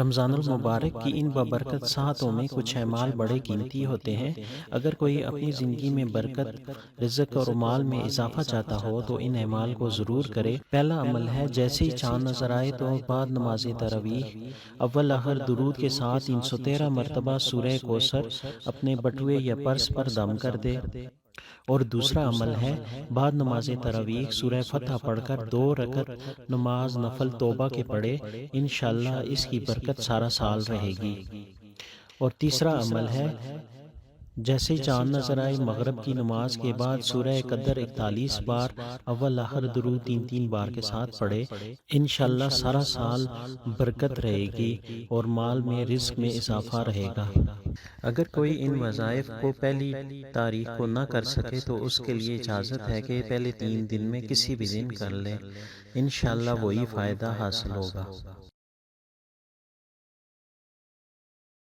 رمضان المبارک کی ان بابرکت ساعتوں میں کچھ اعمال بڑے قیمتی ہوتے ہیں۔ اگر کوئی اپنی زندگی میں برکت، رزق اور مال میں اضافہ چاہتا ہو تو ان اعمال کو ضرور کرے۔ پہلا عمل ہے، جیسے ہی چاند نظر آئے تو بعد نماز تراویح اول آخر درود کے ساتھ 313 مرتبہ سورہ کوثر اپنے بٹوے یا پرس پر دم کر دے۔ اور دوسرا عمل ہے، بعد نماز تراویح سورہ فتح پڑھ کر 2 رکعت نماز نفل توبہ کے پڑھے، انشاءاللہ اس کی برکت سارا سال رہے گی۔ اور تیسرا عمل ہے، جیسے ہی چاند نظر آئے مغرب کی نماز کے بعد سورہ قدر 41 بار اول آخر درود 3 بار کے ساتھ پڑھے، انشاءاللہ سارا سال برکت رہے گی اور مال میں، رزق میں اضافہ رہے گا۔ اگر کوئی ان وظائف کو پہلی تاریخ کو نہ کر سکے تو اس کے لیے اجازت ہے کہ پہلے 3 دن میں کسی بھی دن کر لے، انشاءاللہ وہی فائدہ حاصل ہوگا۔